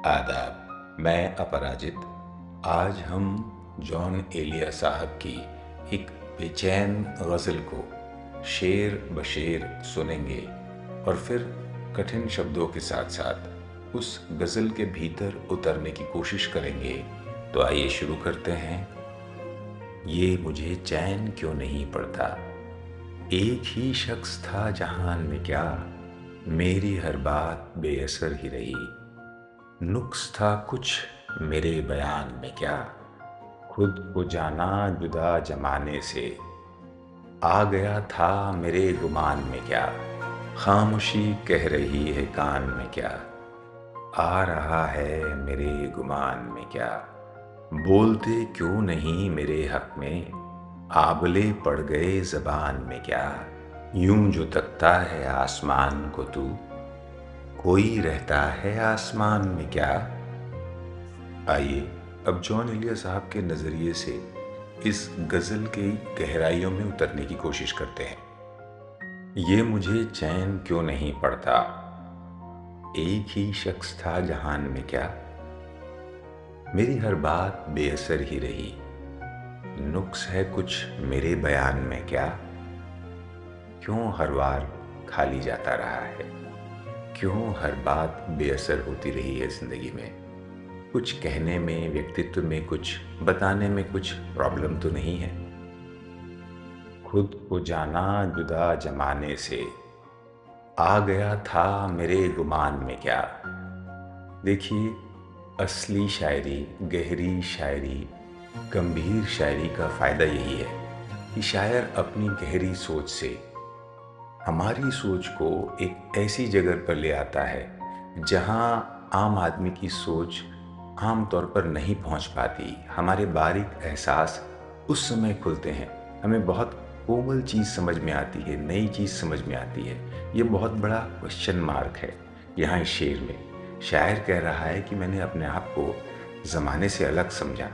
आदाब। मैं अपराजित। आज हम जॉन एलिया साहब की एक बेचैन गज़ल को शेर बशेर सुनेंगे और फिर कठिन शब्दों के साथ साथ उस गज़ल के भीतर उतरने की कोशिश करेंगे। तो आइए शुरू करते हैं। ये मुझे चैन क्यों नहीं पड़ता, एक ही शख्स था जहान में क्या, मेरी हर बात बेअसर ही रही। नुक्स था कुछ मेरे बयान में क्या, खुद को जाना जुदा जमाने से, आ गया था मेरे गुमान में क्या, खामोशी कह रही है कान में क्या, आ रहा है मेरे गुमान में क्या। बोलते क्यों नहीं मेरे हक में, आबले पड़ गए ज़बान में क्या। यूं जो तकता है आसमान को तू, कोई रहता है आसमान में क्या। आइए अब जॉन एलिया साहब के नज़रिए से इस गज़ल की गहराइयों में उतरने की कोशिश करते हैं। ये मुझे चैन क्यों नहीं पड़ता, एक ही शख्स था जहान में क्या, मेरी हर बात बेअसर ही रही। नुक्स है कुछ मेरे बयान में क्या, क्यों हर बार खाली जाता रहा है, क्यों हर बात बेअसर होती रही है ज़िंदगी में। कुछ कहने में, व्यक्तित्व में, कुछ बताने में कुछ प्रॉब्लम तो नहीं है। खुद को जाना जुदा जमाने से, आ गया था मेरे गुमान में क्या। देखिए, असली शायरी, गहरी शायरी, गंभीर शायरी का फ़ायदा यही है कि शायर अपनी गहरी सोच से हमारी सोच को एक ऐसी जगह पर ले आता है जहां आम आदमी की सोच आम तौर पर नहीं पहुंच पाती। हमारे बारीक एहसास उस समय खुलते हैं, हमें बहुत कोमल चीज़ समझ में आती है, नई चीज़ समझ में आती है। ये बहुत बड़ा क्वेश्चन मार्क है यहाँ इस शेर में। शायर कह रहा है कि मैंने अपने आप को ज़माने से अलग समझा।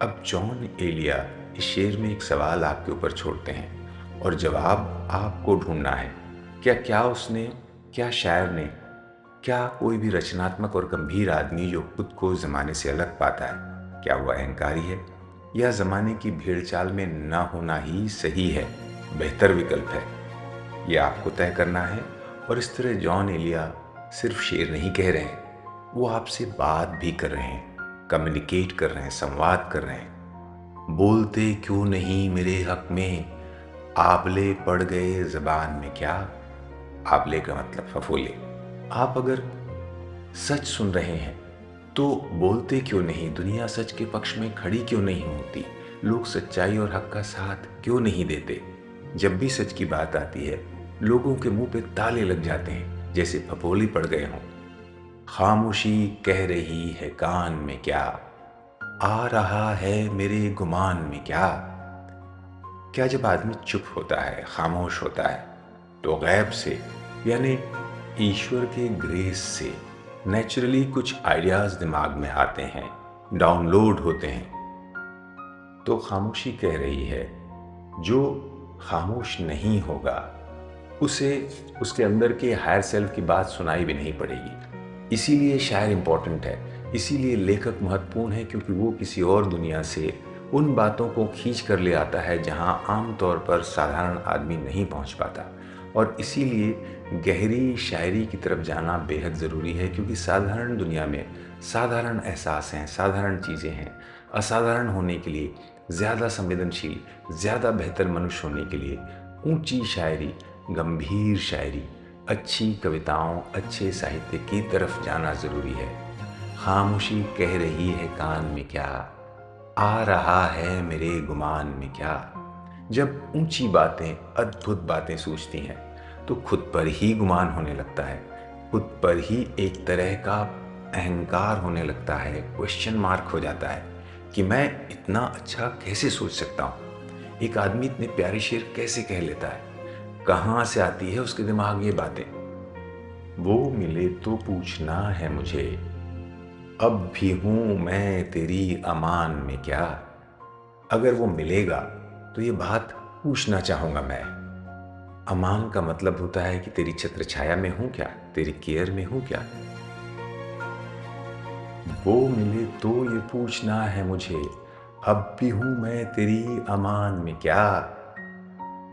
अब जॉन एलिया इस शेर में एक सवाल आपके ऊपर छोड़ते हैं और जवाब आपको ढूंढना है। क्या उसने, क्या शायर ने, क्या कोई भी रचनात्मक और गंभीर आदमी जो खुद को ज़माने से अलग पाता है, क्या वह अहंकारी है या ज़माने की भेड़चाल में ना होना ही सही है, बेहतर विकल्प है? ये आपको तय करना है। और इस तरह जॉन एलिया सिर्फ शेर नहीं कह रहे हैं, वो आपसे बात भी कर रहे हैं, कम्युनिकेट कर रहे हैं, संवाद कर रहे हैं। बोलते क्यों नहीं मेरे हक में, आबले पड़ गए ज़बान में क्या। आबले का मतलब फफोले। आप अगर सच सुन रहे हैं तो बोलते क्यों नहीं, दुनिया सच के पक्ष में खड़ी क्यों नहीं होती, लोग सच्चाई और हक का साथ क्यों नहीं देते। जब भी सच की बात आती है लोगों के मुंह पे ताले लग जाते हैं जैसे फफोली पड़ गए हों। खामोशी कह रही है कान में क्या, आ रहा है मेरे गुमान में क्या। क्या जब आदमी चुप होता है, खामोश होता है, तो गैब से यानी ईश्वर के ग्रेस से नेचुरली कुछ आइडियाज़ दिमाग में आते हैं, डाउनलोड होते हैं। तो खामोशी कह रही है, जो खामोश नहीं होगा उसे उसके अंदर के हायर सेल्फ की बात सुनाई भी नहीं पड़ेगी। इसीलिए शायर इम्पॉर्टेंट है, इसीलिए लेखक महत्वपूर्ण है, क्योंकि वो किसी और दुनिया से उन बातों को खींच कर ले आता है जहां आम तौर पर साधारण आदमी नहीं पहुंच पाता। और इसीलिए गहरी शायरी की तरफ जाना बेहद ज़रूरी है, क्योंकि साधारण दुनिया में साधारण एहसास हैं, साधारण चीज़ें हैं। असाधारण होने के लिए, ज़्यादा संवेदनशील, ज़्यादा बेहतर मनुष्य होने के लिए ऊंची शायरी, गंभीर शायरी, अच्छी कविताओं, अच्छे साहित्य की तरफ जाना ज़रूरी है। खामोशी कह रही है कान में क्या, आ रहा है मेरे गुमान में क्या। जब ऊंची बातें, अद्भुत बातें सूझती हैं तो खुद पर ही गुमान होने लगता है, खुद पर ही एक तरह का अहंकार होने लगता है, क्वेश्चन मार्क हो जाता है कि मैं इतना अच्छा कैसे सोच सकता हूँ, एक आदमी इतने प्यारे शेर कैसे कह लेता है, कहाँ से आती है उसके दिमाग ये बातें। वो मिले तो पूछना है मुझे, अब भी हूँ मैं तेरी अमान में क्या। अगर वो मिलेगा तो ये बात पूछना चाहूँगा मैं। अमान का मतलब होता है कि तेरी छत्र छाया में हूँ क्या, तेरी केयर में हूँ क्या। वो मिले तो ये पूछना है मुझे, अब भी हूँ मैं तेरी अमान में क्या।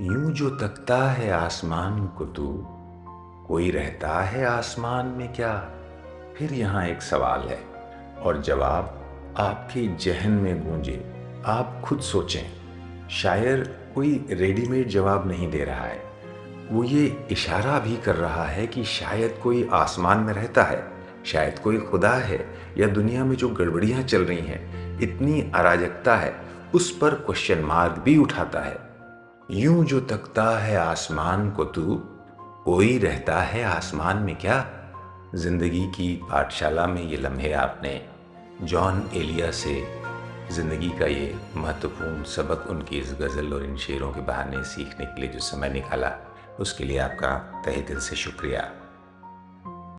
यूं जो तकता है आसमान को तू, कोई रहता है आसमान में क्या। फिर यहाँ एक सवाल है और जवाब आपके जहन में गूंजे। आप खुद सोचें, शायर कोई रेडीमेड जवाब नहीं दे रहा है, वो ये इशारा भी कर रहा है कि शायद कोई आसमान में रहता है, शायद कोई खुदा है, या दुनिया में जो गड़बड़ियां चल रही हैं, इतनी अराजकता है, उस पर क्वेश्चन मार्क भी उठाता है। यूं जो तकता है आसमान को तू, कोई रहता है आसमान में क्या। जिंदगी की पाठशाला में ये लम्हे आपने जॉन एलिया से ज़िंदगी का ये महत्वपूर्ण सबक उनकी इस गज़ल और इन शेरों के बहाने सीखने के लिए जो समय निकाला, उसके लिए आपका तहे दिल से शुक्रिया।